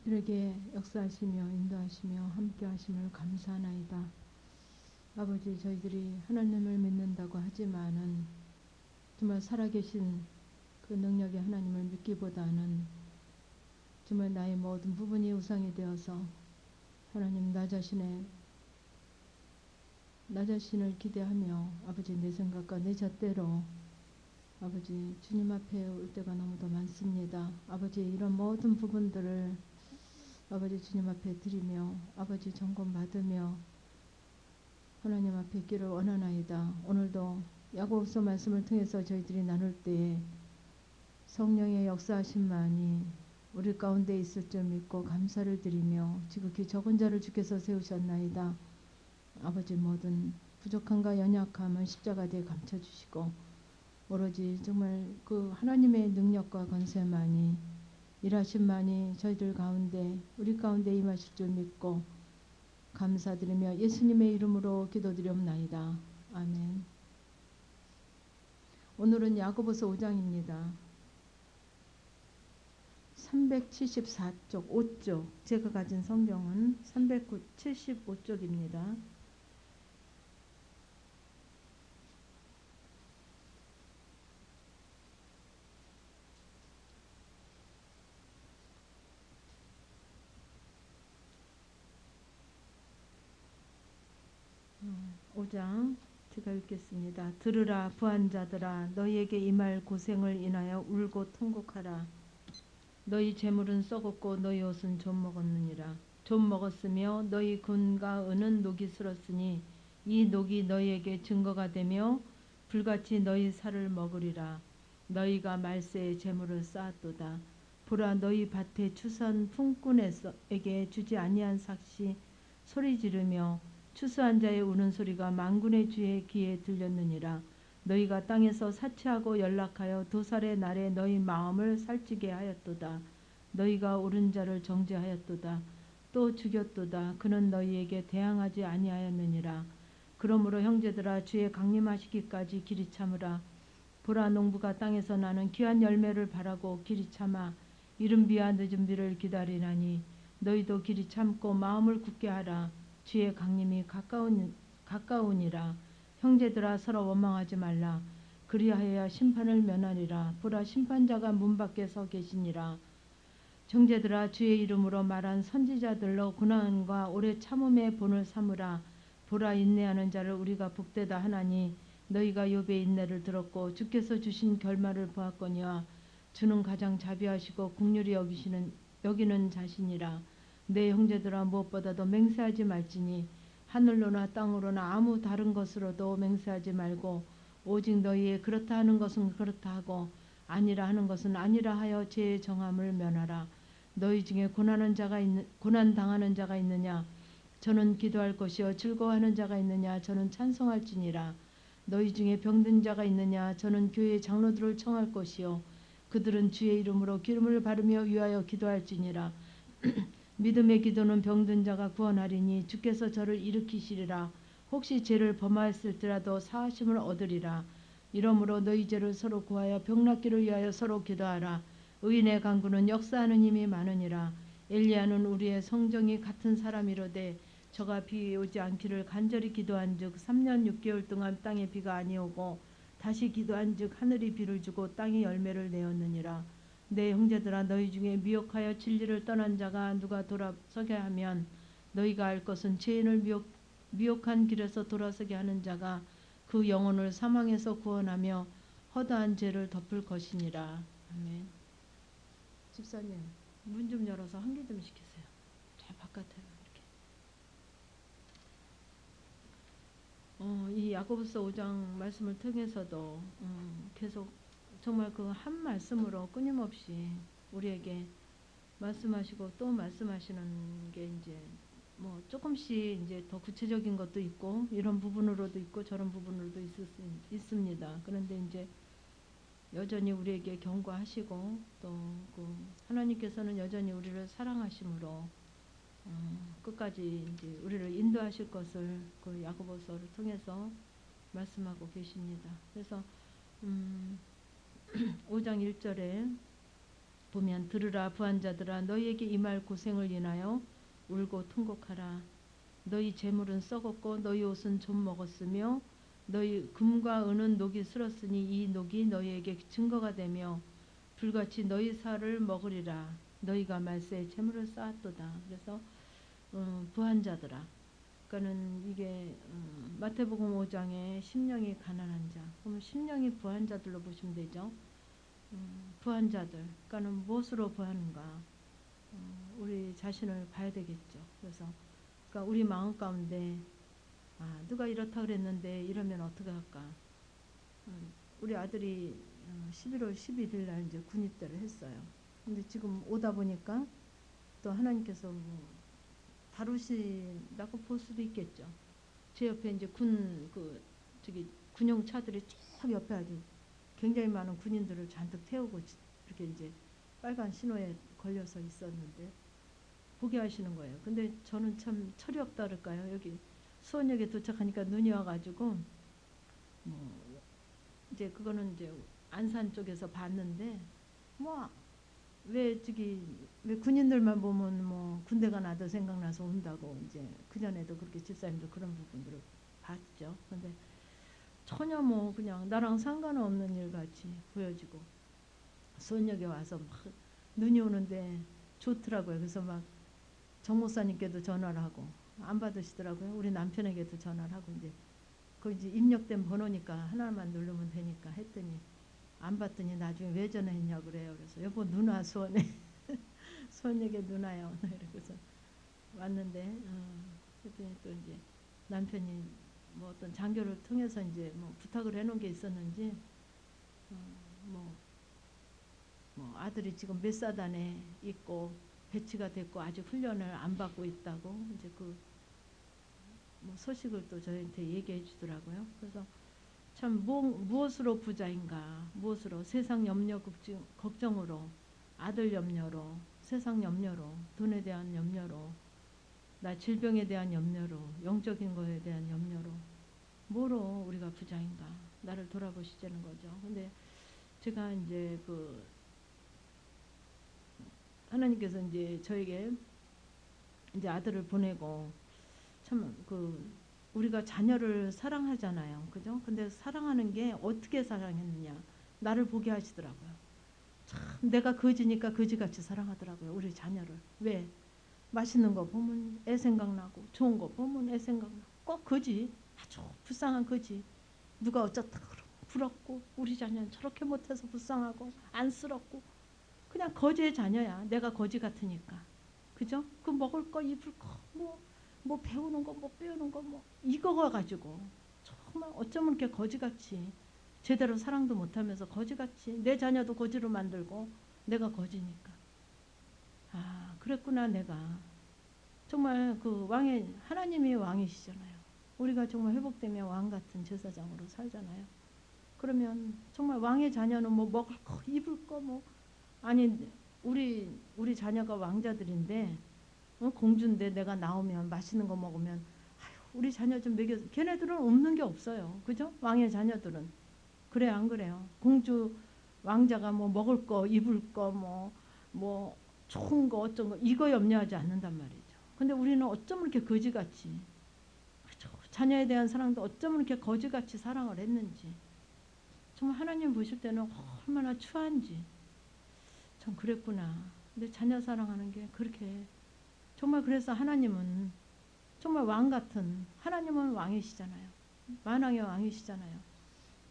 저희들에게 역사하시며 인도하시며 함께 하심을 감사하나이다. 아버지, 저희들이 하나님을 믿는다고 하지만은 정말 살아계신 그 능력의 하나님을 믿기보다는 정말 나의 모든 부분이 우상이 되어서 하나님 나 자신을 기대하며 아버지 내 생각과 내 잣대로 아버지 주님 앞에 올 때가 너무도 많습니다. 아버지 이런 모든 부분들을 아버지 주님 앞에 드리며 아버지 점검 받으며 하나님 앞에 있기를 원하나이다. 오늘도 야고보서 말씀을 통해서 저희들이 나눌 때에 성령의 역사하심만이 우리 가운데 있을 줄 믿고 감사를 드리며 지극히 적은 자를 주께서 세우셨나이다. 아버지 모든 부족함과 연약함은 십자가대에 감춰주시고 오로지 정말 그 하나님의 능력과 권세만이 일하심만이 저희들 가운데 우리 가운데 임하실 줄 믿고 감사드리며 예수님의 이름으로 기도드리옵나이다. 아멘. 오늘은 야고보서 5장입니다. 374쪽 5쪽 제가 가진 성경은 375쪽입니다. 오 장 제가 읽겠습니다. 들으라 부한자들아 너희에게 임할 고생을 인하여 울고 통곡하라. 너희 재물은 썩었고 너희 옷은 좀 먹었느니라. 좀 먹었으며 너희 금과 은은 녹이 슬었으니 이 녹이 너희에게 증거가 되며 불같이 너희 살을 먹으리라. 너희가 말세에 재물을 쌓았도다. 보라 너희 밭에 추수한 품꾼에게 주지 아니한 삭시 소리 지르며 추수한 자의 우는 소리가 만군의 주의 귀에 들렸느니라. 너희가 땅에서 사치하고 연락하여 도살의 날에 너희 마음을 살찌게 하였도다. 너희가 옳은 자를 정죄하였도다. 또 죽였도다. 그는 너희에게 대항하지 아니하였느니라. 그러므로 형제들아 주의 강림하시기까지 길이 참으라. 보라 농부가 땅에서 나는 귀한 열매를 바라고 길이 참아 이른 비와 늦은 비를 기다리나니 너희도 길이 참고 마음을 굳게 하라. 주의 강림이 가까우니라. 형제들아 서로 원망하지 말라. 그리하여야 심판을 면하리라. 보라 심판자가 문 밖에 서 계시니라. 형제들아 주의 이름으로 말한 선지자들로 고난과 오래 참음의 본을 삼으라. 보라 인내하는 자를 우리가 복되다 하나니 너희가 욥의 인내를 들었고 주께서 주신 결말을 보았거니와 주는 가장 자비하시고 긍휼히 여기는 자신이라. 내 형제들아 무엇보다도 맹세하지 말지니 하늘로나 땅으로나 아무 다른 것으로도 맹세하지 말고 오직 너희의 그렇다 하는 것은 그렇다 하고 아니라 하는 것은 아니라 하여 죄의 정함을 면하라. 너희 중에 고난 당하는 자가 있느냐? 저는 기도할 것이요 즐거워하는 자가 있느냐? 저는 찬송할지니라. 너희 중에 병든 자가 있느냐? 저는 교회 장로들을 청할 것이요 그들은 주의 이름으로 기름을 바르며 위하여 기도할지니라. 믿음의 기도는 병든 자가 구원하리니 주께서 저를 일으키시리라. 혹시 죄를 범하였을지라도 사하심을 얻으리라. 이러므로 너희 죄를 서로 구하여 병낫기를 위하여 서로 기도하라. 의인의 간구는 역사하는 힘이 많으니라. 엘리야는 우리의 성정이 같은 사람이로되 저가 비 오지 않기를 간절히 기도한즉 3년 6개월 동안 땅에 비가 아니오고 다시 기도한즉 하늘이 비를 주고 땅이 열매를 내었느니라. 내 형제들아 너희 중에 미혹하여 진리를 떠난 자가 누가 돌아서게 하면 너희가 알 것은 죄인을 미혹한 길에서 돌아서게 하는 자가 그 영혼을 사망에서 구원하며 허다한 죄를 덮을 것이니라. 아멘. 집사님 문 좀 열어서 환기 좀 시키세요. 저 바깥에 이렇게. 이 야고보서 5장 말씀을 통해서도 계속 정말 그 한 말씀으로 끊임없이 우리에게 말씀하시고 또 말씀하시는 게 이제 뭐 조금씩 이제 더 구체적인 것도 있고 이런 부분으로도 있고 저런 부분으로도 있습니다. 그런데 이제 여전히 우리에게 경고하시고 또 그 하나님께서는 여전히 우리를 사랑하심으로 끝까지 이제 우리를 인도하실 것을 그 야고보서를 통해서 말씀하고 계십니다. 그래서 5장 1절에 보면 들으라 부한자들아 너희에게 임할 고생을 인하여 울고 통곡하라. 너희 재물은 썩었고 너희 옷은 좀 먹었으며 너희 금과 은은 녹이 슬었으니 이 녹이 너희에게 증거가 되며 불같이 너희 살을 먹으리라. 너희가 말세에 재물을 쌓았도다. 그래서 부한 자들아. 그러니까는 이게 마태복음 5장에 심령이 가난한 자. 그러면 심령이 부한 자들로 보시면 되죠. 부한 자들. 그러니까는 무엇으로 부하는가? 우리 자신을 봐야 되겠죠. 그래서 그러니까 우리 마음 가운데 누가 이렇다 그랬는데 이러면 어떻게 할까? 우리 아들이 11월 11일 날 이제 군입대를 했어요. 근데 지금 오다 보니까 또 하나님께서 뭐 다루신다고 볼 수도 있겠죠. 제 옆에 이제 군용 차들이 쭉 옆에 아주 굉장히 많은 군인들을 잔뜩 태우고 이렇게 이제 빨간 신호에 걸려서 있었는데 보게 하시는 거예요. 근데 저는 참 철이 없다 그럴까요? 여기 수원역에 도착하니까 눈이 와가지고 뭐 이제 그거는 이제 안산 쪽에서 봤는데 뭐 왜 군인들만 보면 뭐 군대가 나도 생각나서 온다고 이제 그 전에도 그렇게 집사님도 그런 부분들을 봤죠. 근데 전혀 뭐 그냥 나랑 상관없는 일 같이 보여지고 수원역에 와서 막 눈이 오는데 좋더라고요. 그래서 막 정목사님께도 전화를 하고 안 받으시더라고요. 우리 남편에게도 전화를 하고 이제 그 이제 입력된 번호니까 하나만 누르면 되니까 했더니 안 받더니 나중에 왜 전화했냐 그래요. 그래서 여보 누나 수원에 수원역에 누나요. 이러고서 왔는데 그랬더니 또 이제 남편이 뭐 어떤 장교를 통해서 이제 뭐 부탁을 해놓은 게 있었는지 뭐 아들이 지금 몇 사단에 있고 배치가 됐고 아직 훈련을 안 받고 있다고 이제 뭐 소식을 또 저희한테 얘기해 주더라고요. 그래서 참 무엇으로 부자인가, 무엇으로 세상 염려 걱정으로, 아들 염려로, 세상 염려로, 돈에 대한 염려로, 나 질병에 대한 염려로, 영적인 거에 대한 염려로, 뭐로 우리가 부자인가, 나를 돌아보시자는 거죠. 근데 제가 이제 하나님께서 이제 저에게 이제 아들을 보내고 참 우리가 자녀를 사랑하잖아요. 그죠? 근데 사랑하는 게 어떻게 사랑했느냐. 나를 보게 하시더라고요. 참 내가 거지니까 거지같이 사랑하더라고요. 우리 자녀를. 왜? 맛있는 거 보면 애 생각나고 좋은 거 보면 애 생각나고 꼭 거지. 아주 불쌍한 거지. 누가 어쩌다 그러고 부럽고 우리 자녀는 저렇게 못해서 불쌍하고 안쓰럽고 그냥 거지의 자녀야. 내가 거지 같으니까. 그죠? 그 먹을 거 입을 거 뭐 배우는 거 뭐 배우는 거 뭐 이거 가지고 정말 어쩌면 이렇게 거지같이 제대로 사랑도 못하면서 거지같이 내 자녀도 거지로 만들고 내가 거지니까 그랬구나. 내가 정말 하나님이 왕이시잖아요. 우리가 정말 회복되면 왕 같은 제사장으로 살잖아요. 그러면 정말 왕의 자녀는 뭐 먹을 거 입을 거 뭐 아니 우리 자녀가 왕자들인데 공주인데 내가 나오면 맛있는 거 먹으면 우리 자녀 좀 먹여. 걔네들은 없는 게 없어요. 그죠? 왕의 자녀들은 그래 안 그래요? 공주 왕자가 뭐 먹을 거 입을 거 뭐 좋은 거 어쩐 거 이거 염려하지 않는단 말이죠. 근데 우리는 어쩜 이렇게 거지같이 그죠? 자녀에 대한 사랑도 어쩜 이렇게 거지같이 사랑을 했는지 정말 하나님 보실 때는 얼마나 추한지 참 그랬구나. 근데 자녀 사랑하는 게 그렇게 정말 그래서 하나님은 정말 왕 같은 하나님은 왕이시잖아요. 만왕의 왕이시잖아요.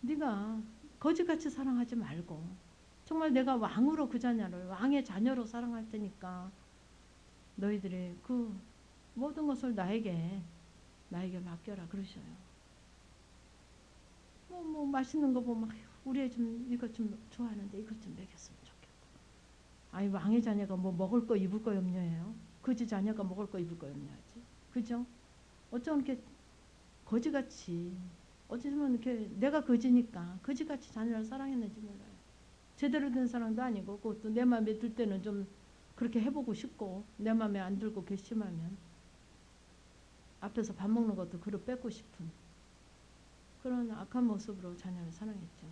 네가 거지같이 사랑하지 말고 정말 내가 왕으로 그 자녀를 왕의 자녀로 사랑할 테니까 너희들이 그 모든 것을 나에게 맡겨라 그러셔요. 뭐 맛있는 거 보면 우리 애 좀 이거 좀 좋아하는데 이것 좀 먹였으면 좋겠다. 아니 왕의 자녀가 뭐 먹을 거 입을 거 염려해요. 거지 자녀가 먹을 거 입을 거 염려하지. 그죠? 어쩜 이렇게 거지같이 어쩌면 이렇게 내가 거지니까 거지같이 자녀를 사랑했는지 몰라요. 제대로 된 사랑도 아니고 그것도 내 마음에 들 때는 좀 그렇게 해보고 싶고 내 마음에 안 들고 괘씸하면 앞에서 밥 먹는 것도 그릇 뺏고 싶은 그런 악한 모습으로 자녀를 사랑했죠.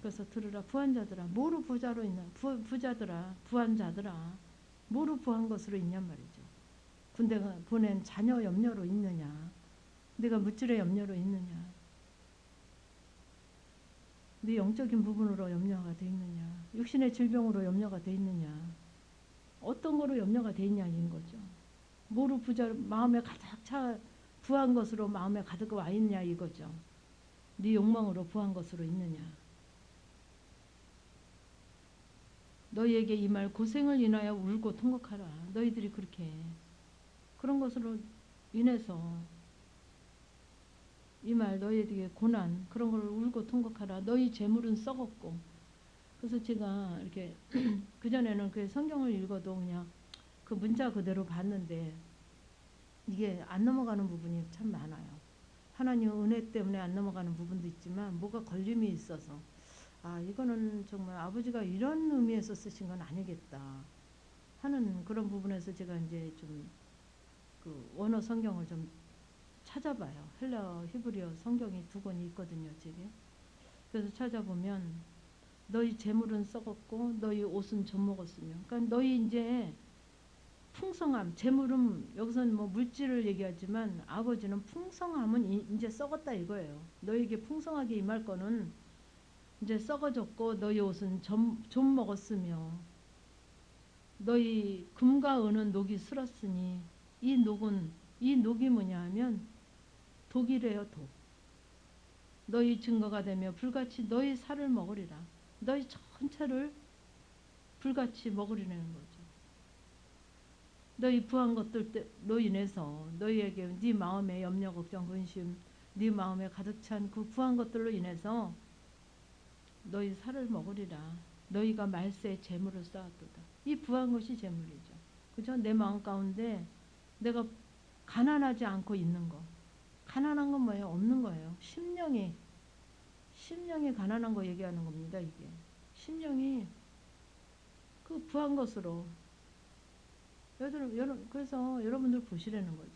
그래서 들으라 부한자들아 뭐로 부자로 있나 부자들아 부한자들아 뭐로 부한 것으로 있냔 말이죠. 군대가 보낸 자녀 염려로 있느냐, 내가 물질의 염려로 있느냐, 네 영적인 부분으로 염려가 돼 있느냐, 육신의 질병으로 염려가 돼 있느냐, 어떤 거로 염려가 돼 있냐인 거죠. 뭐로 부자 마음에 가득 차 부한 것으로 마음에 가득 와 있냐 이거죠. 네 욕망으로 부한 것으로 있느냐. 너희에게 이 말 고생을 인하여 울고 통곡하라. 너희들이 그렇게 그런 것으로 인해서 이 말 너희에게 고난 그런 걸 울고 통곡하라. 너희 재물은 썩었고. 그래서 제가 이렇게 그전에는 그 성경을 읽어도 그냥 그 문자 그대로 봤는데 이게 안 넘어가는 부분이 참 많아요. 하나님 은혜 때문에 안 넘어가는 부분도 있지만 뭐가 걸림이 있어서 아 이거는 정말 아버지가 이런 의미에서 쓰신 건 아니겠다 하는 그런 부분에서 제가 이제 좀 그 원어 성경을 좀 찾아봐요. 헬라어 히브리어 성경이 두 권이 있거든요, 제게. 그래서 찾아보면 너희 재물은 썩었고 너희 옷은 젖먹었으며, 그러니까 너희 이제 풍성함, 재물은 여기서는 뭐 물질을 얘기하지만 아버지는 풍성함은 이제 썩었다 이거예요. 너희에게 풍성하게 임할 거는 이제 썩어졌고 너희 옷은 좀 먹었으며 너희 금과 은은 녹이 슬었으니 이 녹이 뭐냐 하면 독이래요. 독. 너희 증거가 되며 불같이 너희 살을 먹으리라. 너희 전체를 불같이 먹으리라는 거죠. 너희 부한 것들로 인해서 너희에게 네 마음의 염려 걱정 근심 네 마음에 가득 찬 그 부한 것들로 인해서 너희 살을 먹으리라. 너희가 말세에 재물을 쌓았도다. 이 부한 것이 재물이죠. 그죠? 내 마음 가운데 내가 가난하지 않고 있는 거. 가난한 건 뭐예요? 없는 거예요. 심령이 가난한 거 얘기하는 겁니다. 이게 심령이 그 부한 것으로 그래서 여러분들 보시라는 거죠.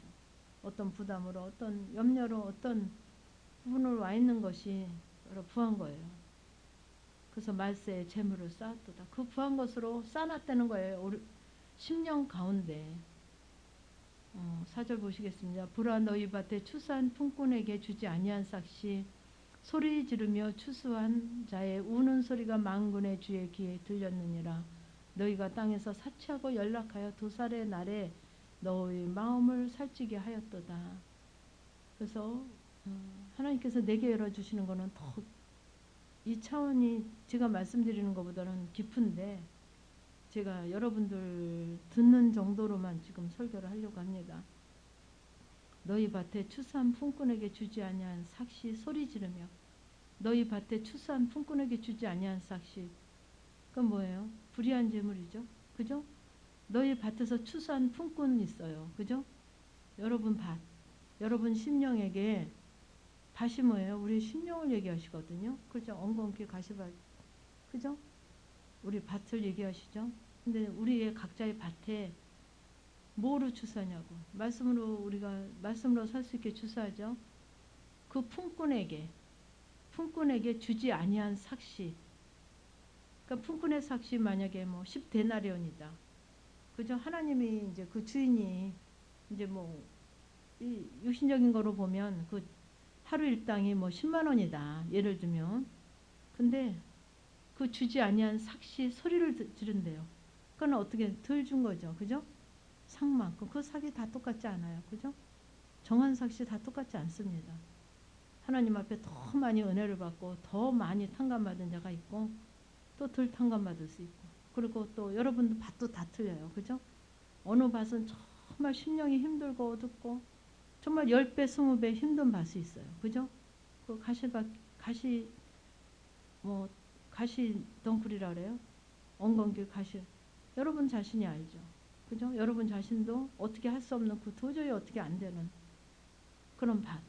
어떤 부담으로 어떤 염려로 어떤 부분으로 와 있는 것이 여러 부한 거예요. 그래서 말세에 재물을 쌓았도다. 그 부한 것으로 쌓아놨다는 거예요. 우리 심령 가운데. 4절 보시겠습니다. 보라 너희 밭에 추수한 품꾼에게 주지 아니한 삭시 소리 지르며 추수한 자의 우는 소리가 만군의 주의 귀에 들렸느니라. 너희가 땅에서 사치하고 연락하여 도살의 날에 너희 마음을 살찌게 하였도다. 그래서 하나님께서 내게 열어주시는 것은 더 이 차원이 제가 말씀드리는 것보다는 깊은데 제가 여러분들 듣는 정도로만 지금 설교를 하려고 합니다. 너희 밭에 추수한 품꾼에게 주지 아니한 삭시 소리 지르며 너희 밭에 추수한 품꾼에게 주지 아니한 삭시 그건 뭐예요? 불의한 재물이죠. 그죠? 너희 밭에서 추수한 품꾼 있어요. 그죠? 여러분 밭, 여러분 심령에게 밭이 뭐예요? 우리 심령을 얘기하시거든요. 그죠? 엉겅퀴 가시밭. 그죠? 우리 밭을 얘기하시죠. 근데 우리의 각자의 밭에 뭐로 추수하냐고. 우리가 말씀으로 살 수 있게 추수하죠. 그 품꾼에게 주지 아니한 삭시. 그러니까 품꾼의 삭시 만약에 뭐 10데나리온이다. 그죠? 하나님이 이제 그 주인이 이제 뭐 이 육신적인 거로 보면 그 하루 일당이 뭐 10만 원이다. 예를 들면. 근데 그 주지 아니한 삭시 소리를 지른대요. 그건 어떻게 덜 준 거죠. 그죠? 상만큼. 그 삭이 다 똑같지 않아요. 그죠? 정한 삭시 다 똑같지 않습니다. 하나님 앞에 더 많이 은혜를 받고 더 많이 탕감받은 자가 있고 또 덜 탕감받을 수 있고 그리고 또 여러분들 밭도 다 틀려요. 그죠? 어느 밭은 정말 심령이 힘들고 어둡고 정말 10배, 20배 힘든 밭이 있어요. 그죠? 그 가시 덩굴이라 그래요. 엉겅퀴 가시. 여러분 자신이 알죠. 그죠? 여러분 자신도 어떻게 할 수 없는 그 도저히 어떻게 안 되는 그런 밭.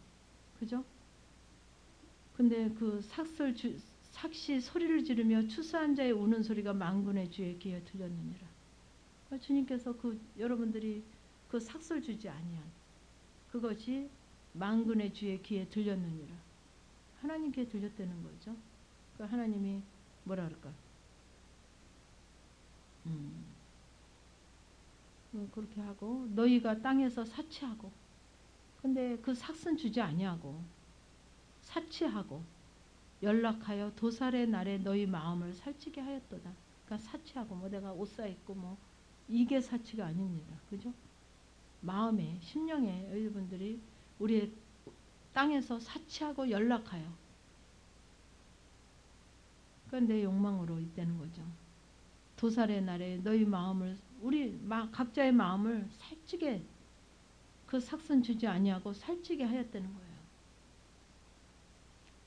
그죠? 근데 그 삭시 소리를 지르며 추수한 자의 우는 소리가 만군의 주의 귀에 들렸느니라. 주님께서 여러분들이 그 삭설 주지 아니한 그것이 만군의 주의 귀에 들렸느니라. 하나님께 들렸다는 거죠. 그러니까 하나님이 뭐라 그럴까? 음, 그렇게 하고 너희가 땅에서 사치하고 근데 그 삭슨 주지 아니하고 사치하고 연락하여 도살의 날에 너희 마음을 살찌게 하였도다. 그러니까 사치하고 뭐 내가 옷 사 입고 뭐 이게 사치가 아닙니다. 그죠? 마음에 심령에 여러분들이 우리의 땅에서 사치하고 연락하여 그러니까 내 욕망으로 있다는 거죠. 도살의 날에 너희 마음을 우리 각자의 마음을 살찌게 그 삭선 주지 아니하고 살찌게 하였다는 거예요.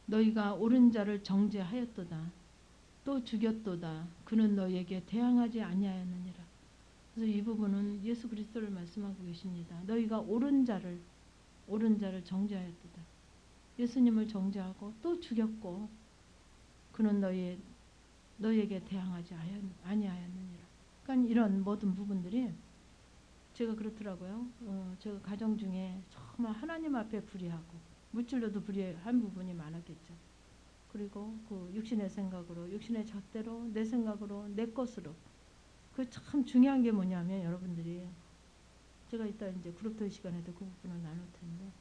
너희가 옳은 자를 정죄하였도다. 또 죽였도다. 그는 너희에게 대항하지 아니하였느니라. 그래서 이 부분은 예수 그리스도를 말씀하고 계십니다. 너희가 옳은 자를 정죄하였도다. 예수님을 정죄하고 또 죽였고 그는 너희에게 대항하지 아니하였느니라. 그러니까 이런 모든 부분들이 제가 그렇더라고요. 제가 가정 중에 정말 하나님 앞에 불의하고 물질로도 불의한 부분이 많았겠죠. 그리고 그 육신의 생각으로, 육신의 잣대로, 내 생각으로, 내 것으로. 그 참 중요한 게 뭐냐면 여러분들이 제가 이따 이제 그룹토의 시간에도 그 부분을 나눌 텐데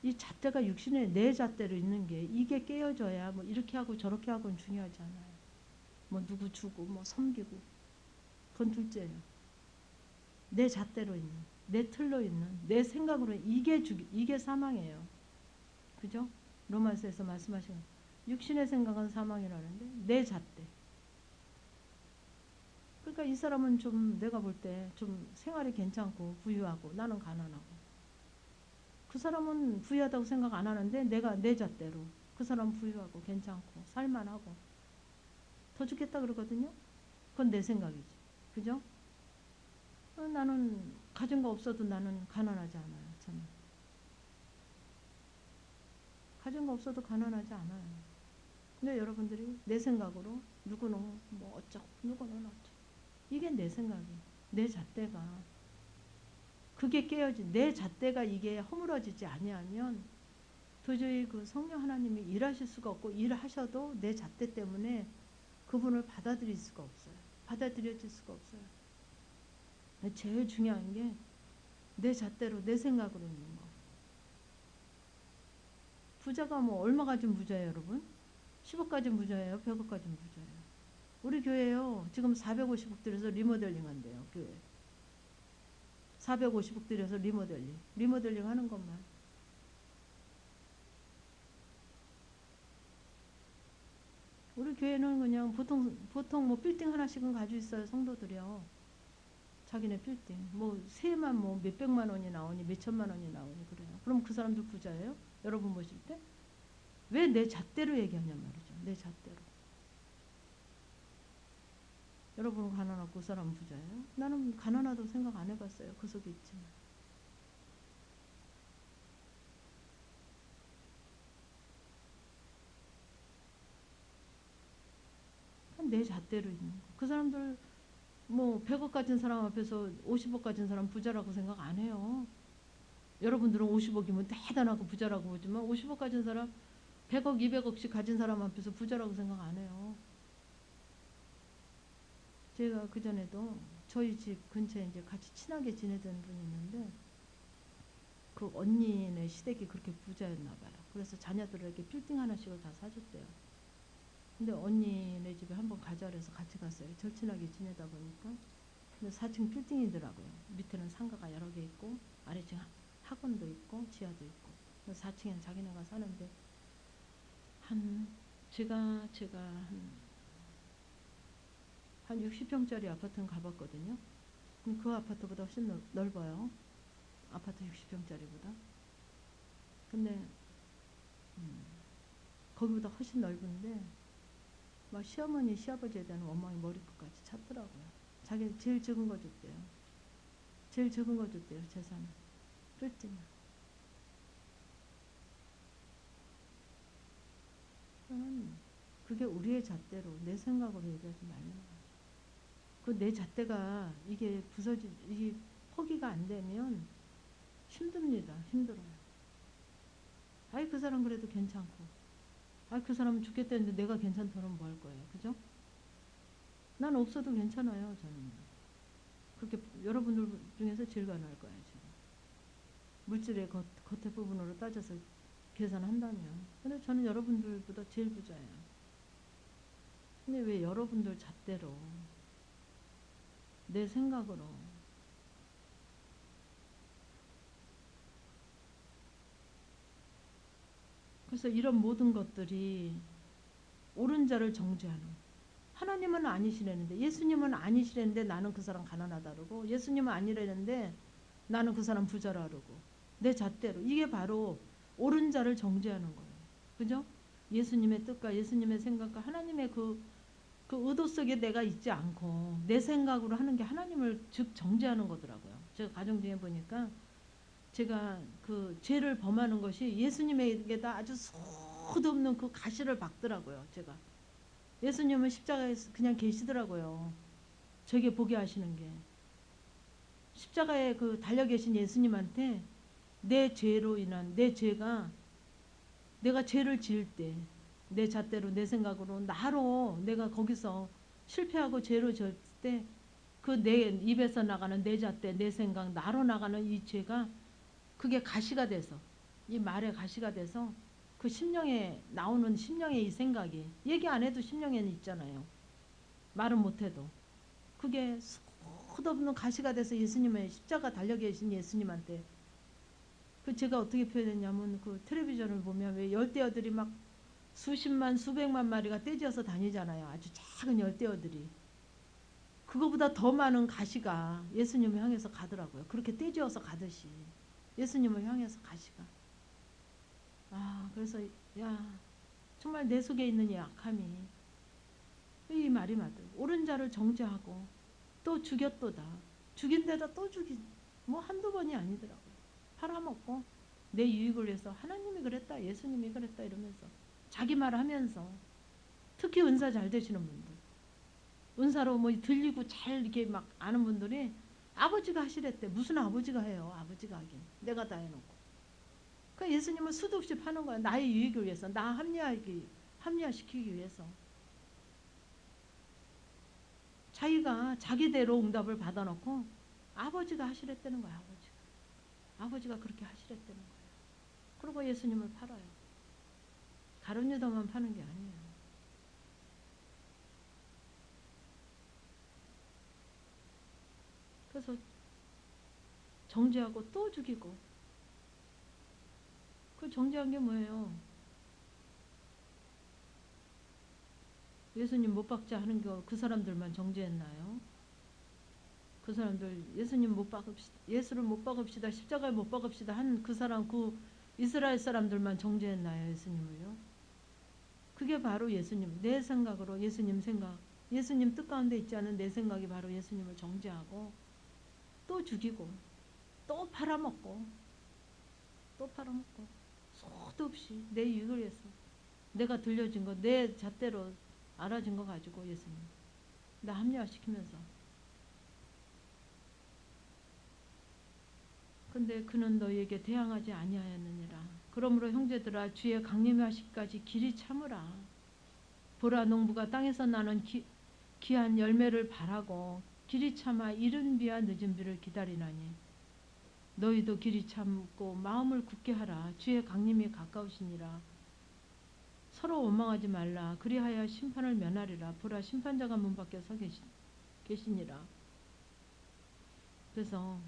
이 잣대가 육신의 내 잣대로 있는 게 이게 깨어져야 뭐 이렇게 하고 저렇게 하고는 중요하지 않아요. 뭐 누구 주고 뭐 섬기고 그건 둘째예요. 내 잣대로 있는, 내 틀로 있는, 내 생각으로 이게 사망이에요. 그죠? 로마서에서 말씀하신 육신의 생각은 사망이라는데 내 잣대. 그러니까 이 사람은 좀 내가 볼 때 좀 생활이 괜찮고 부유하고 나는 가난하고 그 사람은 부유하다고 생각 안 하는데 내가 내 잣대로 그 사람 부유하고 괜찮고 살만하고 더 좋겠다 그러거든요. 그건 내 생각이지. 그죠? 나는 가진 거 없어도 나는 가난하지 않아요. 저는. 가진 거 없어도 가난하지 않아요. 근데 여러분들이 내 생각으로 누구는 뭐 어쩌고 누구는 어쩌고 이게 내 생각이에요. 내 잣대가 그게 깨어진 내 잣대가 이게 허물어지지 아니하면 도저히 그 성령 하나님이 일하실 수가 없고 일하셔도 내 잣대 때문에 그분을 받아들일 수가 없어요. 받아들여질 수가 없어요. 제일 중요한 게 내 잣대로 내 생각으로 있는 거. 부자가 뭐 얼마 가진 부자예요 여러분? 10억 가진 부자예요? 100억 가진 부자예요? 우리 교회요 지금 450억 들여서 리모델링 한대요 교회. 450억 들여서 리모델링 하는 것만. 우리 교회는 그냥 보통 뭐 빌딩 하나씩은 가지고 있어요 성도들이요. 자기네 빌딩 뭐 세만 뭐 몇백만 원이 나오니 몇천만 원이 나오니 그래요. 그럼 그 사람들 부자예요? 여러분 보실 때? 왜 내 잣대로 얘기하냐 말이죠. 내 잣대로. 여러분은 가난하고 그 사람은 부자예요? 나는 가난하다고 생각 안 해봤어요. 그 속에 있지만. 내 잣대로 있는 거. 그 사람들 뭐 100억 가진 사람 앞에서 50억 가진 사람 부자라고 생각 안 해요. 여러분들은 50억이면 대단하고 부자라고 보지만 50억 가진 사람 100억, 200억씩 가진 사람 앞에서 부자라고 생각 안 해요. 제가 그전에도 저희 집 근처에 이제 같이 친하게 지내던 분이 있는데 그 언니네 시댁이 그렇게 부자였나 봐요. 그래서 자녀들에게 빌딩 하나씩을 다 사줬대요. 근데 언니네 집에 한번 가자 그래서 같이 갔어요. 절친하게 지내다 보니까. 근데 4층 빌딩이더라고요. 밑에는 상가가 여러 개 있고 아래층 학원도 있고 지하도 있고. 4층에는 자기네가 사는데 한 제가 한 60평짜리 아파트는 가봤거든요. 그 아파트보다 훨씬 넓어요. 아파트 60평짜리보다. 근데 거기보다 훨씬 넓은데 막 시어머니 시아버지에 대한 원망이 머리끝까지 찼더라고요. 자기 제일 적은 거 줬대요. 제일 적은 거 줬대요. 재산은. 빌딩을. 저는 그게 우리의 잣대로 내 생각으로 얘기하지 말라는 거죠. 그 내 잣대가 이게 이게 포기가 안 되면 힘듭니다. 힘들어요. 아이 그 사람 그래도 괜찮고 아, 그 사람은 죽겠다는데 내가 괜찮다면 뭐 할 거예요. 그죠? 난 없어도 괜찮아요. 저는 그렇게 여러분들 중에서 제일 가난할 거예요. 제가 물질의 겉에 부분으로 따져서 계산한다면. 근데 저는 여러분들보다 제일 부자예요. 근데 왜 여러분들 잣대로 내 생각으로 그래서 이런 모든 것들이 옳은 자를 정죄하는 하나님은 아니시라는데 예수님은 아니시라는데 나는 그 사람 가난하다 그러고 예수님은 아니라는데 나는 그 사람 부자라 그러고 내 잣대로 이게 바로 옳은 자를 정죄하는 거예요. 그죠? 예수님의 뜻과 예수님의 생각과 하나님의 그 의도 속에 내가 있지 않고 내 생각으로 하는 게 하나님을 즉 정죄하는 거더라고요. 제가 가정 중에 보니까 제가 그 죄를 범하는 것이 예수님에게다 아주 수도 없는 그 가시를 박더라고요. 제가 예수님은 십자가에 그냥 계시더라고요. 저게 보게 하시는 게 십자가에 그 달려 계신 예수님한테 내 죄로 인한 내 죄가 내가 죄를 지을 때 내 잣대로 내 생각으로 나로 내가 거기서 실패하고 죄로 지을 때 그 내 입에서 나가는 내 잣대 내 생각 나로 나가는 이 죄가 그게 가시가 돼서 이 말에 가시가 돼서 그 심령에 나오는 심령의 이 생각이 얘기 안 해도 심령에는 있잖아요. 말은 못 해도 그게 수도 없는 가시가 돼서 예수님의 십자가 달려 계신 예수님한테 그 제가 어떻게 표현했냐면 그 텔레비전을 보면 왜 열대어들이 막 수십만 수백만 마리가 떼지어서 다니잖아요. 아주 작은 열대어들이 그거보다 더 많은 가시가 예수님을 향해서 가더라고요. 그렇게 떼지어서 가듯이 예수님을 향해서 가시가 아 그래서 야 정말 내 속에 있는 이 악함이 이 말이 맞아요. 옳은 자를 정죄하고 또 죽였도다. 죽인 데다 또 죽인 뭐 한두 번이 아니더라고요. 팔아먹고 내 유익을 위해서 하나님이 그랬다 예수님이 그랬다 이러면서 자기 말하면서 특히 은사 잘 되시는 분들 은사로 뭐 들리고 잘 이렇게 막 아는 분들이 아버지가 하시랬대. 무슨 아버지가 해요. 아버지가 하긴 내가 다 해놓고 그 예수님은 수도 없이 파는 거야. 나의 유익을 위해서 나 합리화시키기 위해서 자기가 자기대로 응답을 받아놓고 아버지가 하시랬다는 거야. 아버지가 그렇게 하시랬다는 거예요. 그리고 예수님을 팔아요. 다른 유다만 파는 게 아니에요. 그래서 정죄하고 또 죽이고 그 정죄한 게 뭐예요? 예수님 못 박자 하는 거 그 사람들만 정죄했나요? 그 사람들 예수님 못 박읍시다. 예수를 못 박읍시다. 십자가에 못 박읍시다. 한 그 사람 그 이스라엘 사람들만 정죄했나요? 예수님을요? 그게 바로 예수님 내 생각으로 예수님 생각 예수님 뜻 가운데 있지 않은 내 생각이 바로 예수님을 정죄하고 또 죽이고 또 팔아먹고 또 팔아먹고 소도 없이 내 유익을 위해서 내가 들려진 거 내 잣대로 알아진 거 가지고 예수님 나 합리화시키면서 근데 그는 너희에게 대항하지 아니하였느니라. 그러므로 형제들아 주의 강림하시기까지 길이 참으라. 보라 농부가 땅에서 나는 귀한 열매를 바라고 길이 참아 이른 비와 늦은 비를 기다리나니 너희도 길이 참고 마음을 굳게 하라. 주의 강림이 가까우시니라. 서로 원망하지 말라. 그리하여 심판을 면하리라. 보라 심판자가 문 밖에 서 계시니라. 그래서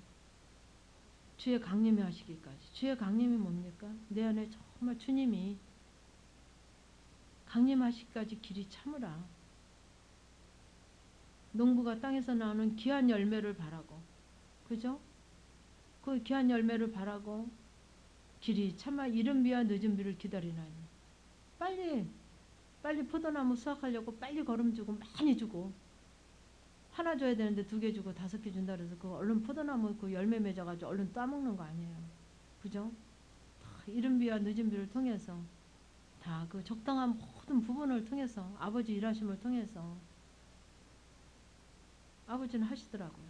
주의 강림이 하시기까지. 주의 강림이 뭡니까? 내 안에 정말 주님이 강림하시기까지 길이 참으라. 농부가 땅에서 나오는 귀한 열매를 바라고 그죠? 그 귀한 열매를 바라고 길이 참아 이른 비와 늦은 비를 기다리나니 빨리 빨리 포도나무 수확하려고 빨리 거름 주고 많이 주고 하나 줘야 되는데 두 개 주고 다섯 개 준다 그래서 그 얼른 포도나무 그 열매 맺어가지고 얼른 따먹는 거 아니에요. 그죠? 다 이른 비와 늦은 비를 통해서 다 그 적당한 모든 부분을 통해서 아버지 일하심을 통해서 아버지는 하시더라고요.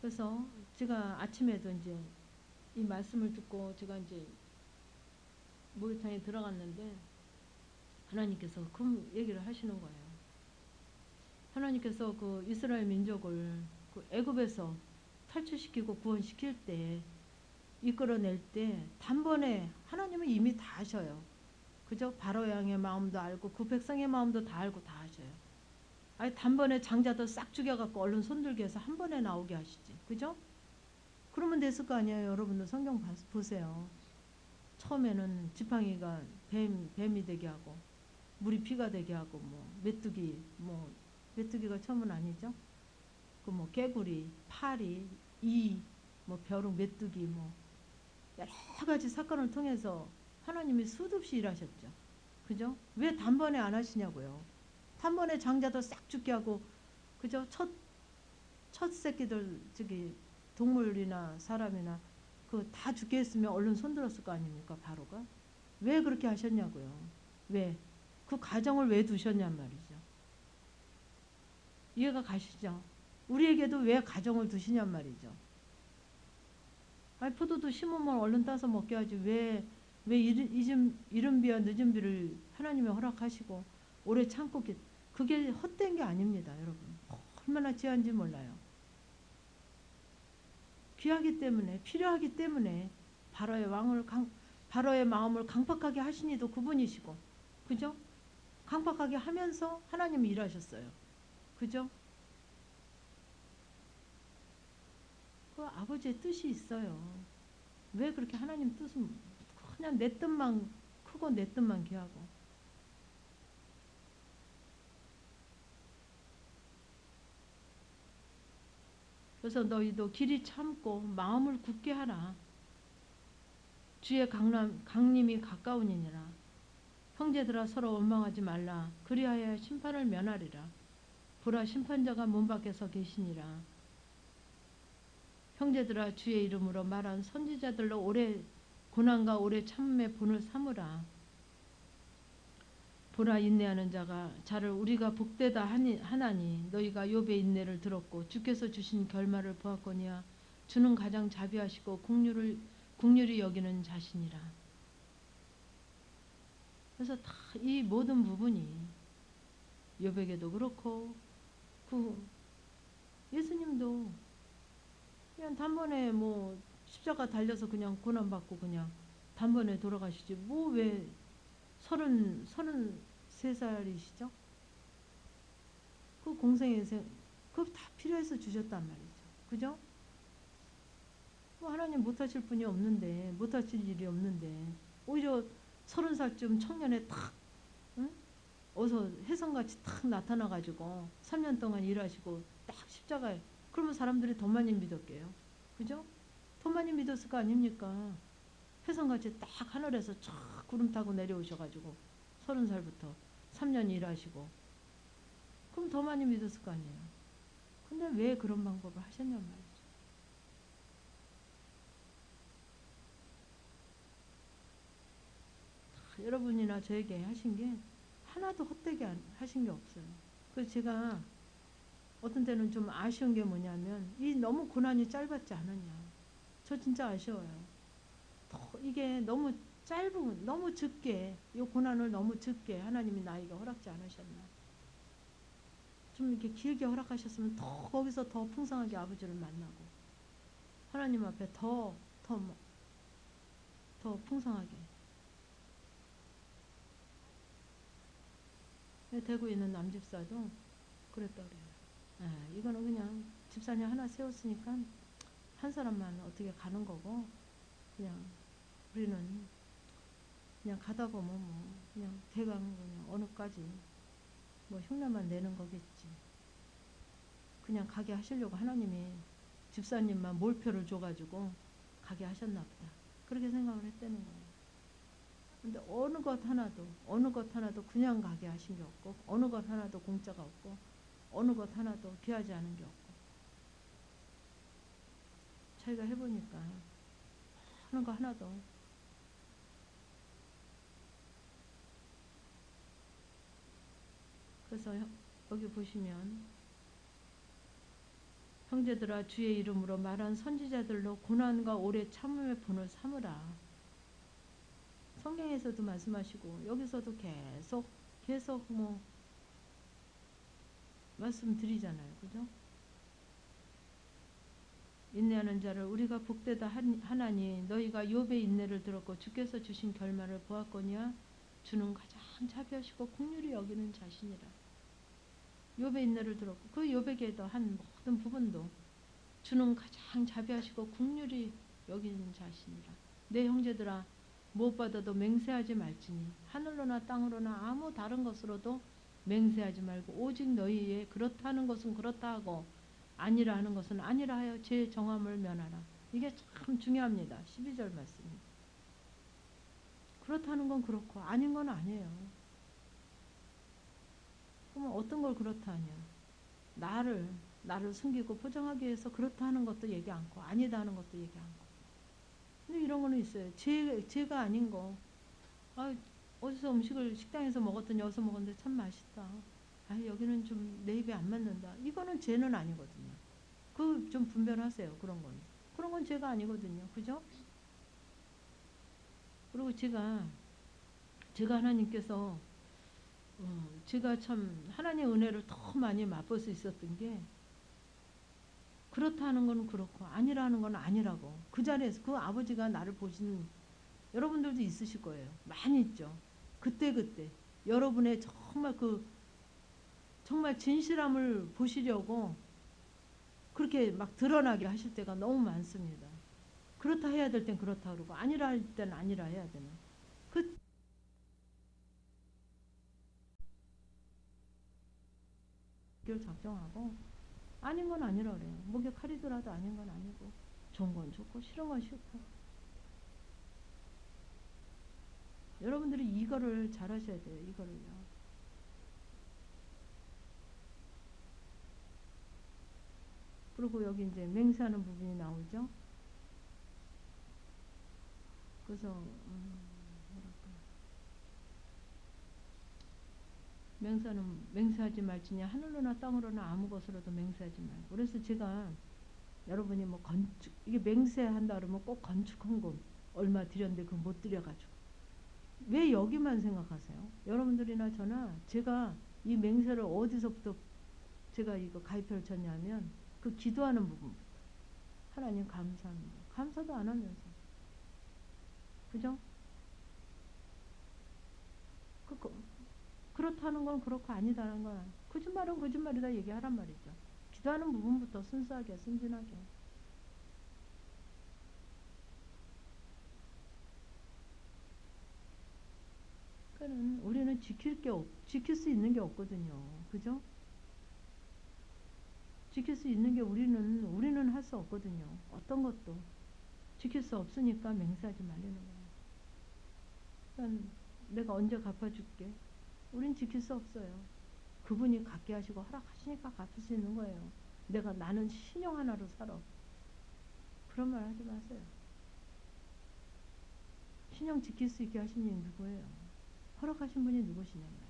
그래서 제가 아침에도 이제 이 말씀을 듣고 제가 이제 목욕탕에 들어갔는데 하나님께서 그 얘기를 하시는 거예요. 하나님께서 그 이스라엘 민족을 그 애굽에서 탈출시키고 구원시킬 때 이끌어낼 때 단번에 하나님은 이미 다 아셔요. 그죠? 바로 양의 마음도 알고 그 백성의 마음도 다 알고 다 아셔요. 아니 단번에 장자들 싹 죽여갖고 얼른 손들게 해서 한 번에 나오게 하시지. 그죠? 그러면 됐을 거 아니에요. 여러분들 성경 보세요. 처음에는 지팡이가 뱀이 되게 하고 물이 피가 되게 하고 뭐 메뚜기 뭐 메뚜기가 처음은 아니죠. 그 뭐 개구리, 파리, 뭐 벼룩, 메뚜기 뭐 여러 가지 사건을 통해서 하나님이 수도 없이 일하셨죠. 그죠? 왜 단번에 안 하시냐고요. 단번에 장자들 싹 죽게 하고 그죠? 첫 새끼들 저기 동물이나 사람이나 그 다 죽게 했으면 얼른 손들었을 거 아닙니까? 바로가. 왜 그렇게 하셨냐고요. 왜? 그 가정을 왜 두셨냔 말이죠. 이해가 가시죠? 우리에게도 왜 가정을 두시냔 말이죠. 아니 포도도 심으면 얼른 따서 먹게 하지 왜 이른 비와 늦은 비를 하나님이 허락하시고 오래 참고 그게 헛된 게 아닙니다, 여러분. 얼마나 귀한지 몰라요. 귀하기 때문에 필요하기 때문에 바로의 마음을 강팍하게 하신 이도 그분이시고, 그죠? 강팍하게 하면서 하나님이 일하셨어요. 그죠? 그 아버지의 뜻이 있어요. 왜 그렇게 하나님 뜻은 그냥 내 뜻만 크고 내 뜻만 귀하고. 그래서 너희도 길이 참고 마음을 굳게 하라. 주의 강림이 가까우니라. 형제들아 서로 원망하지 말라. 그리하여 심판을 면하리라. 보라 심판자가 문 밖에서 계시니라. 형제들아 주의 이름으로 말한 선지자들로 오래 고난과 오래 참음의 본을 삼으라. 보라 인내하는 자를 우리가 복되다 하나니 너희가 욥의 인내를 들었고 주께서 주신 결말을 보았거니와 주는 가장 자비하시고 국률이 여기는 자신이라. 그래서 다 이 모든 부분이 욥에게도 그렇고 그 예수님도 그냥 단번에 뭐 십자가 달려서 그냥 고난받고 그냥 단번에 돌아가시지 뭐 왜 33살이시죠? 그 공생의 그거 다 필요해서 주셨단 말이죠. 그죠? 뭐 하나님 못하실 분이 없는데 못하실 일이 없는데 오히려 30살쯤 청년에 탁 응? 어서 혜성같이 탁 나타나가지고 3년 동안 일하시고 딱 십자가에 그러면 사람들이 더 많이 믿었게요. 그죠? 더 많이 믿었을 거 아닙니까? 혜성같이 딱 하늘에서 쫙 구름 타고 내려오셔가지고 30살부터 3년 일하시고 그럼 더 많이 믿었을 거 아니에요. 근데 왜 그런 방법을 하셨냔 말이죠. 여러분이나 저에게 하신 게 하나도 헛되게 하신 게 없어요. 그래서 제가 어떤 때는 좀 아쉬운 게 뭐냐면 이 너무 고난이 짧았지 않았냐. 저 진짜 아쉬워요. 이게 너무 짧은 너무 적게 이 고난을 너무 적게 하나님이 나에게 허락지 않으셨나. 좀 이렇게 길게 허락하셨으면 더 거기서 더 풍성하게 아버지를 만나고 하나님 앞에 더 풍성하게 대구에 있는 남집사도 그랬다 그래요. 이거는 그냥 집사님 하나 세웠으니까 한 사람만 어떻게 가는 거고 그냥 우리는 그냥 가다 보면 뭐 그냥 대강 그냥 어느까지 뭐 흉내만 내는 거겠지. 그냥 가게 하시려고 하나님이 집사님만 몰표를 줘가지고 가게 하셨나 보다. 그렇게 생각을 했다는 거예요. 근데 어느 것 하나도 그냥 가게 하신 게 없고 어느 것 하나도 공짜가 없고 어느 것 하나도 귀하지 않은 게 없고 자기가 해보니까 하는 거 하나도 그래서 여기 보시면 형제들아 주의 이름으로 말한 선지자들로 고난과 오래 참음의 본을 삼으라. 성경에서도 말씀하시고 여기서도 계속 계속 뭐 말씀드리잖아요. 그죠? 인내하는 자를 우리가 복되다 하나니 너희가 욥의 인내를 들었고 주께서 주신 결말을 보았거니와 주는 가장 자비하시고 긍휼히 여기는 자신이라. 욥의 인내를 들었고 그 욥에게도 한 모든 부분도 주는 가장 자비하시고 긍휼히 여기는 자신이라. 내 형제들아 무엇보다도 맹세하지 말지니 하늘로나 땅으로나 아무 다른 것으로도 맹세하지 말고 오직 너희의 그렇다 는 것은 그렇다 하고 아니라 하는 것은 아니라 하여 제 정함을 면하라. 이게 참 중요합니다. 12절 말씀. 그렇다는 건 그렇고 아닌 건 아니에요. 그러면 어떤 걸 그렇다 하냐. 나를 숨기고 포장하기 위해서 그렇다 하는 것도 얘기 않고 아니다 하는 것도 얘기 않고. 근데 이런 거는 있어요. 제가 아닌 거. 아, 어디서 음식을 식당에서 먹었더니 어디서 먹었는데 참 맛있다. 아, 여기는 좀 내 입에 안 맞는다. 이거는 죄는 아니거든요. 그 좀 분별하세요. 그런 건. 그런 건 죄가 아니거든요. 그죠? 그리고 제가 하나님께서 제가 참 하나님의 은혜를 더 많이 맛볼 수 있었던 게 그렇다는 건 그렇고 아니라는 건 아니라고 그 자리에서 그 아버지가 나를 보시는 여러분들도 있으실 거예요. 많이 있죠. 그때 여러분의 정말 진실함을 보시려고 그렇게 막 드러나게 하실 때가 너무 많습니다. 그렇다 해야 될 땐 그렇다 그러고 아니라 할 땐 아니라 해야 되는 그걸 작정하고 아닌 건 아니라 그래요. 목에 칼이 들어도 아닌 건 아니고 좋은 건 좋고 싫은 건 싫고 여러분들이 이거를 잘 하셔야 돼요. 이거를요. 그리고 여기 이제 맹세하는 부분이 나오죠. 그래서 뭐랄까 맹세하지 말지냐 하늘로나 땅으로나 아무 것으로도 맹세하지 말고. 그래서 제가 여러분이 뭐 건축 이게 맹세한다 그러면 꼭 건축 헌금 얼마 드렸는데 그거 못 드려가지고 왜 여기만 생각하세요? 여러분들이나 저나 제가 이 맹세를 어디서부터 제가 이거 가입표를 쳤냐면 그 기도하는 부분부터 하나님 감사합니다. 감사도 안 하면서 그죠? 그, 그렇다는 건 그렇고 아니다는 건 거짓말은 거짓말이다 얘기하란 말이죠. 기도하는 부분부터 순수하게 순진하게. 그러니까 우리는 지킬 수 있는 게 없거든요. 그죠? 지킬 수 있는 게 우리는 할 수 없거든요. 어떤 것도 지킬 수 없으니까 맹세하지 말라는 거예요. 그러니까 내가 언제 갚아줄게. 우린 지킬 수 없어요. 그분이 갖게 하시고 허락하시니까 갚을 수 있는 거예요. 나는 신용 하나로 살아. 그런 말 하지 마세요. 신용 지킬 수 있게 하신 분이 누구예요? 허락하신 분이 누구시냔 말이죠.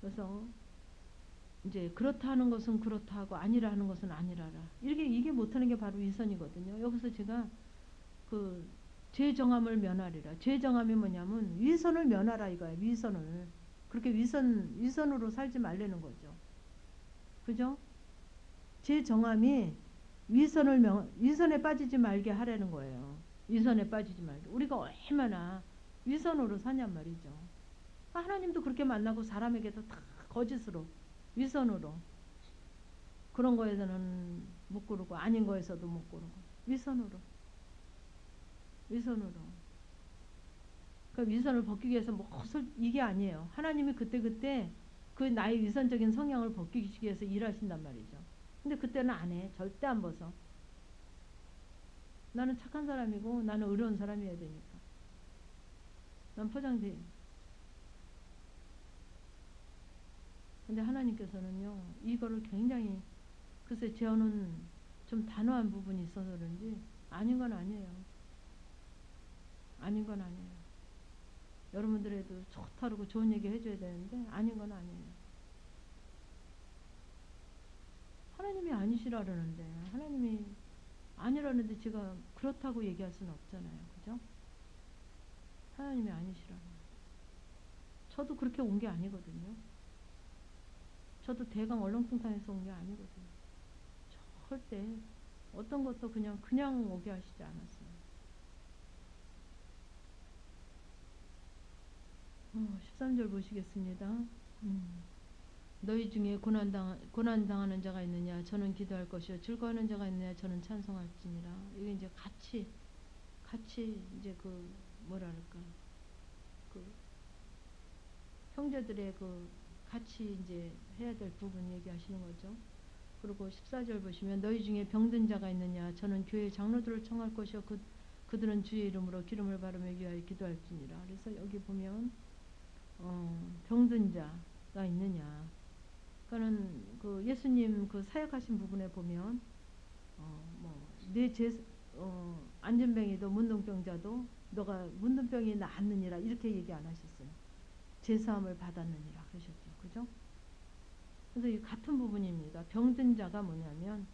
그래서 이제 그렇다 하는 것은 그렇다 하고 아니라 하는 것은 아니라라. 이게 못하는 게 바로 위선이거든요. 여기서 제가 그 죄정함을 면하리라. 죄정함이 뭐냐면 위선을 면하라 이거예요. 위선을. 그렇게 위선으로 살지 말라는 거죠. 그죠? 죄정함이 위선에 빠지지 말게 하라는 거예요. 위선에 빠지지 말게. 우리가 얼마나 위선으로 사냔 말이죠. 하나님도 그렇게 만나고 사람에게도 다 거짓으로 위선으로 그런 거에서는 못 고르고 아닌 거에서도 못 고르고 위선으로 그 위선을 벗기기 위해서 이게 아니에요. 하나님이 그때 그 나의 위선적인 성향을 벗기기 위해서 일하신단 말이죠. 근데 그때는 안 해. 절대 안 벗어. 나는 착한 사람이고 나는 의로운 사람이어야 되니까. 난 포장돼. 근데 하나님께서는요. 이거를 굉장히 글쎄 저는 좀 단호한 부분이 있어서 그런지 아닌 건 아니에요. 아닌 건 아니에요. 여러분들에도 좋다고 좋은 얘기 해줘야 되는데 아닌 건 아니에요. 하나님이 아니시라 그러는데, 하나님이 아니라는데 제가 그렇다고 얘기할 수는 없잖아요. 그죠? 하나님이 아니시라. 저도 그렇게 온 게 아니거든요. 저도 대강 얼렁뚱땅해서 온 게 아니거든요. 절대 어떤 것도 그냥 오게 하시지 않았어요. 13절 보시겠습니다. 너희 중에 고난당하는 자가 있느냐? 저는 기도할 것이요. 즐거워하는 자가 있느냐? 저는 찬송할지니라. 이게 이제 같이 이제 뭐랄까, 그 형제들의 같이 이제 해야 될 부분 얘기하시는 거죠. 그리고 14절 보시면 너희 중에 병든 자가 있느냐? 저는 교회 장로들을 청할 것이요. 그들은 주의 이름으로 기름을 바르며 위하여 기도할지니라. 그래서 여기 보면 병든 자가 있느냐? 그러니까는 예수님 사역하신 부분에 보면 내 안전병이도 문둥병자도 너가 문둥병이 나았느니라 이렇게 얘기 안 하셨어요. 제사함을 받았느니라 그러셨죠. 그죠? 그래서 이 같은 부분입니다. 병든 자가 뭐냐면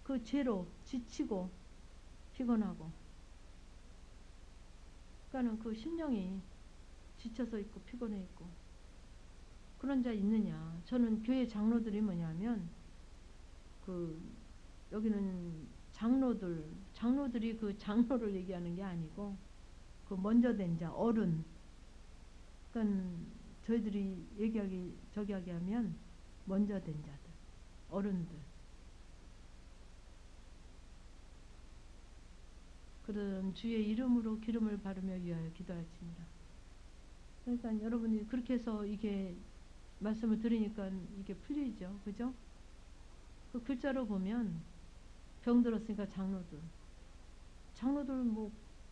그 죄로 지치고 피곤하고, 그러니까는 그 심령이 지쳐서 있고 피곤해 있고 그런 자 있느냐? 저는 교회 장로들이 뭐냐면 여기는 장로들이 장로를 얘기하는 게 아니고 먼저 된 자, 어른. 그러니까 저희들이 저기 하게 하면 먼저 된 자들, 어른들. 그런 주의 이름으로 기름을 바르며 위하여 기도할지니라. 그러니까 여러분이 그렇게 해서 이게 말씀을 들으니까 이게 풀리죠. 그죠? 그 글자로 보면 병들었으니까 장로들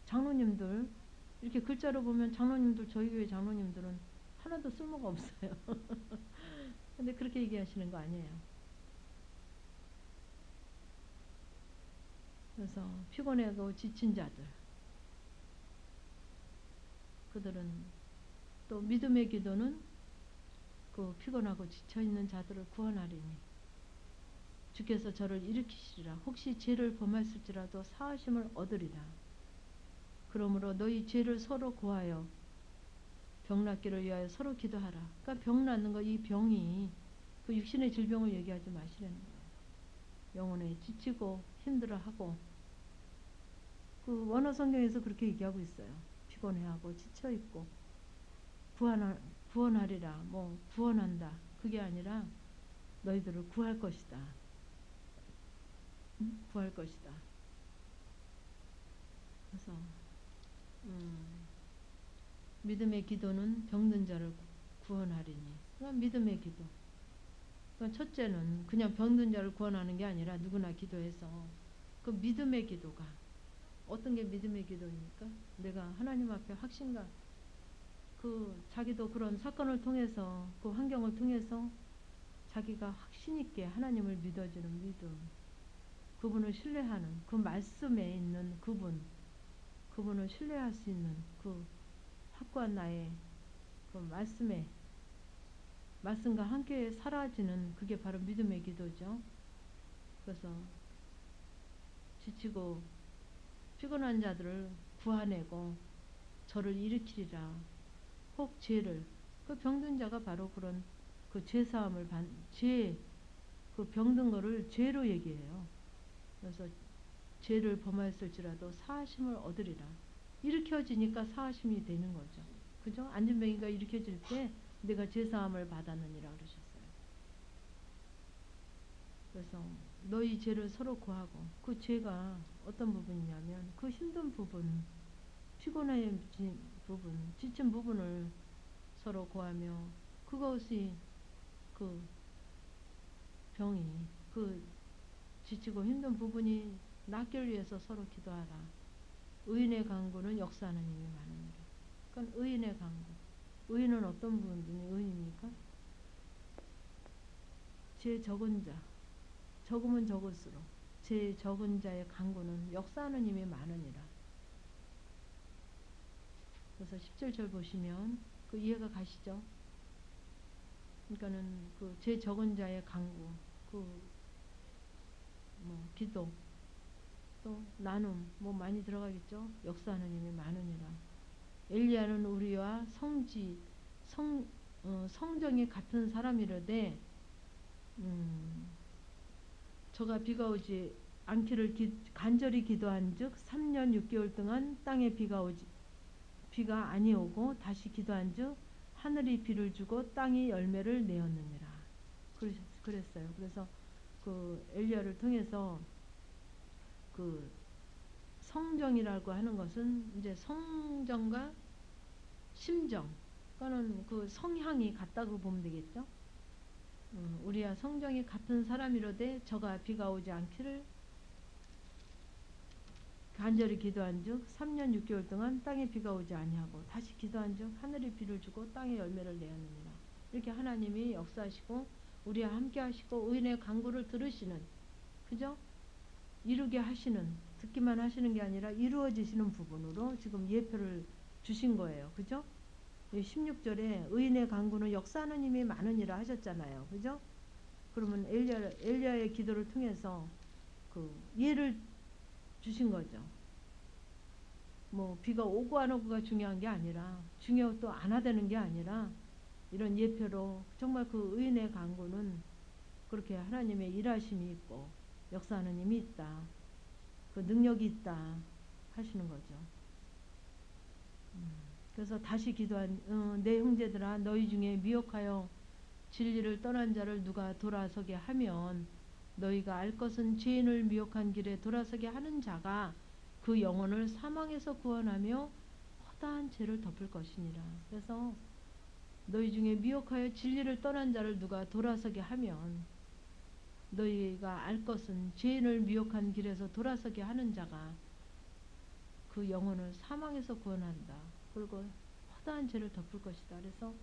장로님들 이렇게 글자로 보면 장로님들, 저희 교회 장로님들은 하나도 쓸모가 없어요. 근데 그렇게 얘기하시는 거 아니에요. 그래서 피곤하고 지친 자들, 그들은 또 믿음의 기도는 피곤하고 지쳐있는 자들을 구원하리니 주께서 저를 일으키시리라. 혹시 죄를 범했을지라도 사하심을 얻으리라. 그러므로 너희 죄를 서로 고하여 병 낫기를 위하여 서로 기도하라. 그러니까 병 낫는 거, 이 병이 육신의 질병을 얘기하지 마시라는 거예요. 영혼에 지치고 힘들어하고 원어 성경에서 그렇게 얘기하고 있어요. 피곤해하고 지쳐있고 구원하리라. 구원한다. 그게 아니라 너희들을 구할 것이다. 구할 것이다. 그래서 믿음의 기도는 병든 자를 구원하리니. 그러니까 믿음의 기도. 그러니까 첫째는 그냥 병든 자를 구원하는 게 아니라 누구나 기도해서 그 믿음의 기도가 어떤 게 믿음의 기도입니까? 내가 하나님 앞에 확신과 자기도 그런 사건을 통해서 그 환경을 통해서 자기가 확신 있게 하나님을 믿어주는 믿음, 그분을 신뢰하는 그 말씀에 있는 그분을 신뢰할 수 있는 확고한 나의 말씀과 함께 사라지는 그게 바로 믿음의 기도죠. 그래서 지치고 피곤한 자들을 구하내고 저를 일으키리라. 혹 죄를, 병든 자가 바로 그런 죄사함을 병든 거를 죄로 얘기해요. 그래서 죄를 범하였을지라도 사하심을 얻으리라. 일으켜지니까 사하심이 되는 거죠. 그죠? 안전병이가 일으켜질 때 내가 죄사함을 받았느니라 그러셨어요. 그래서 너희 죄를 서로 구하고, 그 죄가 어떤 부분이냐면 힘든 부분, 피곤해진 부분, 지친 부분을 서로 구하며 그것이 병이 지치고 힘든 부분이 낫기를 위해서 서로 기도하라. 의인의 간구는 역사하는 힘이 많으니라. 그러니까 의인의 간구. 의인은 어떤 분이 의인입니까? 죄 적은 자. 적으면 적을수록 죄 적은 자의 간구는 역사하는 힘이 많으니라. 그래서 17절 보시면 이해가 가시죠? 그러니까는 죄 적은 자의 간구, 뭐 기도 또 나눔 뭐 많이 들어가겠죠. 역사하는 힘이 많으니라. 엘리야는 우리와 성정이 같은 사람이라되 저가 비가 오지 않기를 간절히 기도한즉 3년 6개월 동안 땅에 비가 아니오고 다시 기도한즉 하늘이 비를 주고 땅이 열매를 내었느니라. 그랬어요. 그래서 그 엘리야를 통해서 그 성정이라고 하는 것은 이제 성정과 심정, 그거는 그 성향이 같다고 보면 되겠죠. 우리와 성정이 같은 사람이로되 저가 비가 오지 않기를 간절히 기도한즉 3년 6개월 동안 땅에 비가 오지 아니하고 다시 기도한즉 하늘이 비를 주고 땅에 열매를 내었느니라. 이렇게 하나님이 역사하시고 우리와 함께 하시고 의인의 간구를 들으시는, 그죠? 이루게 하시는, 듣기만 하시는 게 아니라 이루어지시는 부분으로 지금 예표를 주신 거예요. 그죠? 16절에 의인의 간구는 역사하는 힘이 많으니라 하셨잖아요. 그죠? 그러면 엘리야의 기도를 통해서 그 예를 주신 거죠. 뭐 비가 오고 안 오고가 중요한 게 아니라, 중요 또 안 하다는 게 아니라 이런 예표로 정말 그 의인의 간구는 그렇게 하나님의 일하심이 있고 역사하는 힘이 있다, 그 능력이 있다 하시는 거죠. 그래서 다시 기도한 내 형제들아 너희 중에 미혹하여 진리를 떠난 자를 누가 돌아서게 하면 너희가 알 것은 죄인을 미혹한 길에 돌아서게 하는 자가 그 영혼을 사망에서 구원하며 허다한 죄를 덮을 것이니라. 그래서 너희 중에 미혹하여 진리를 떠난 자를 누가 돌아서게 하면 너희가 알 것은 죄인을 미혹한 길에서 돌아서게 하는 자가 그 영혼을 사망에서 구원한다. 그리고 허다한 죄를 덮을 것이다. 그래서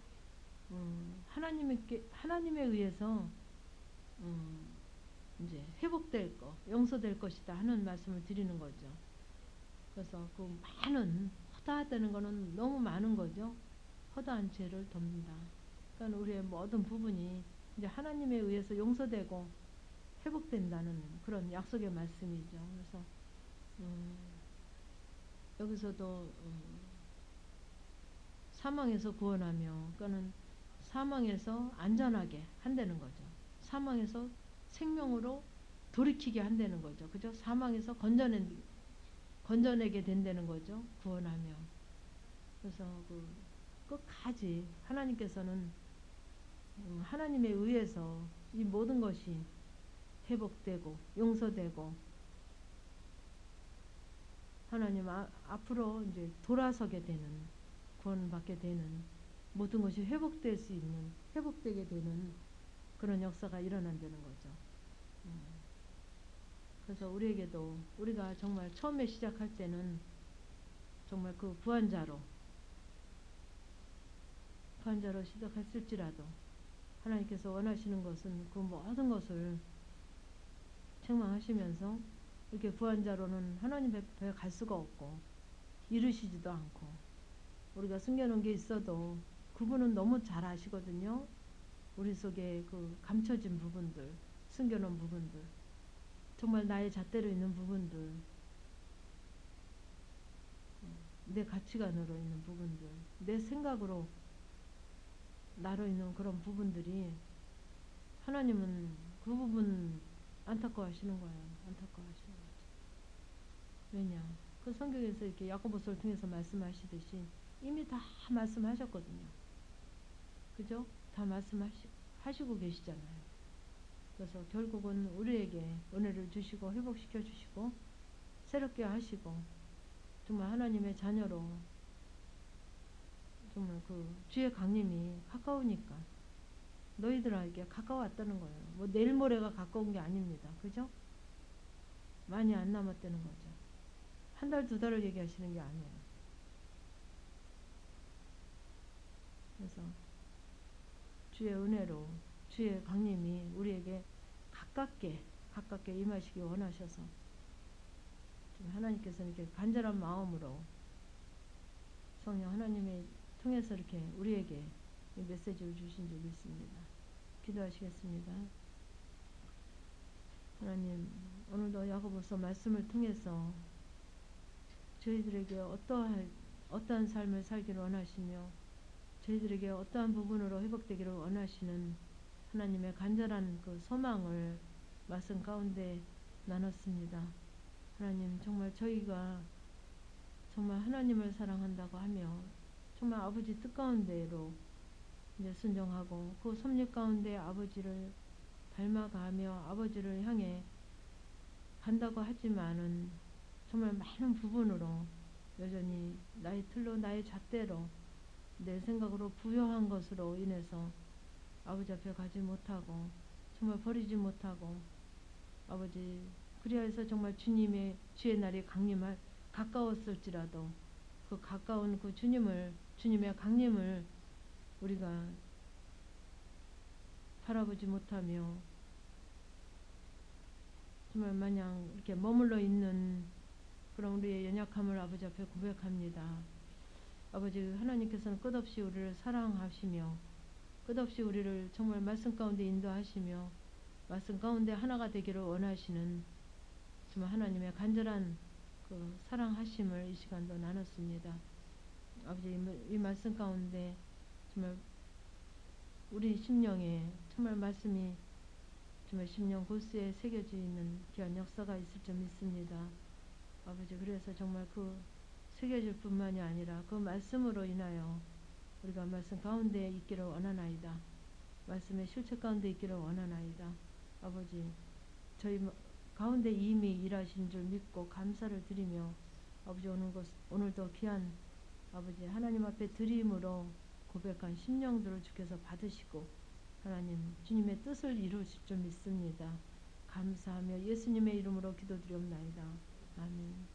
하나님에 의해서 이제 회복될 거, 용서될 것이다 하는 말씀을 드리는 거죠. 그래서 그 많은 허다하다는 거는 너무 많은 거죠. 허다한 죄를 덮는다. 그러니까 우리의 모든 부분이 이제 하나님에 의해서 용서되고 회복된다는 그런 약속의 말씀이죠. 그래서 여기서도 사망에서 구원하며, 그러니까는 사망에서 안전하게 한다는 거죠. 사망에서 생명으로 돌이키게 한다는 거죠. 그죠? 사망에서 건져내게 된다는 거죠. 구원하며. 그래서 그 끝까지 하나님께서는 하나님에 의해서 이 모든 것이 회복되고 용서되고 하나님 앞으로 이제 돌아서게 되는, 구원받게 되는, 모든 것이 회복될 수 있는, 회복되게 되는 그런 역사가 일어난다는 거죠. 그래서 우리에게도 우리가 정말 처음에 시작할 때는 정말 그 부한자로 시작했을지라도 하나님께서 원하시는 것은 그 모든 것을 책망하시면서 이렇게 부한자로는 하나님 앞에 갈 수가 없고 이르시지도 않고, 우리가 숨겨놓은 게 있어도 그분은 너무 잘 아시거든요. 우리 속에 그 감춰진 부분들, 숨겨놓은 부분들, 정말 나의 잣대로 있는 부분들, 내 가치관으로 있는 부분들, 내 생각으로 나로 있는 그런 부분들이 하나님은 그 부분 안타까워하시는 거예요. 안타까워하시는 거죠. 왜냐? 그 성경에서 이렇게 야고보서를 통해서 말씀하시듯이 이미 다 말씀하셨거든요. 그죠? 다 말씀하시고 계시잖아요. 그래서 결국은 우리에게 은혜를 주시고 회복시켜 주시고 새롭게 하시고 정말 하나님의 자녀로 정말 그 주의 강림이 가까우니까 너희들에게 가까웠다는 거예요. 뭐 내일 모레가 가까운 게 아닙니다. 그죠? 많이 안 남았다는 거죠. 한 달, 두 달을 얘기하시는 게 아니에요. 그래서 주의 은혜로 주의 강림이 우리에게 가깝게 임하시기 원하셔서 지금 하나님께서는 이렇게 간절한 마음으로 성령 하나님의 통해서 이렇게 우리에게 이 메시지를 주신 줄 믿습니다. 기도하시겠습니다. 하나님, 오늘도 야고보서 말씀을 통해서 저희들에게 어떠한 삶을 살기를 원하시며 저희들에게 어떠한 부분으로 회복되기를 원하시는 하나님의 간절한 그 소망을 말씀 가운데 나눴습니다. 하나님, 정말 저희가 정말 하나님을 사랑한다고 하며 정말 아버지 뜻 가운데로 이제 순종하고 그 섭리 가운데 아버지를 닮아가며 아버지를 향해 간다고 하지만은 정말 많은 부분으로 여전히 나의 틀로 나의 잣대로 내 생각으로 부요한 것으로 인해서 아버지 앞에 가지 못하고 정말 버리지 못하고 아버지 그리하여서 정말 주님의 주의 날이 가까웠을지라도 그 가까운 그 주님의 강림을 우리가 바라보지 못하며 정말 마냥 이렇게 머물러 있는 그런 우리의 연약함을 아버지 앞에 고백합니다. 아버지 하나님께서는 끝없이 우리를 사랑하시며 끝없이 우리를 정말 말씀 가운데 인도하시며 말씀 가운데 하나가 되기를 원하시는 정말 하나님의 간절한 그 사랑하심을 이 시간도 나눴습니다. 아버지 이 말씀 가운데 정말 우리 심령에 정말 말씀이 정말 심령 골수에 새겨져 있는 귀한 역사가 있을 줄 믿습니다. 아버지 그래서 정말 그 새겨질 뿐만이 아니라 그 말씀으로 인하여 우리가 말씀 가운데 있기를 원하나이다. 말씀의 실체 가운데 있기를 원하나이다. 아버지 저희 가운데 이미 일하신 줄 믿고 감사를 드리며 아버지 오늘도 귀한 아버지 하나님 앞에 드림으로 고백한 심령들을 주께서 받으시고 하나님 주님의 뜻을 이루실 줄 믿습니다. 감사하며 예수님의 이름으로 기도드리옵나이다. 아멘.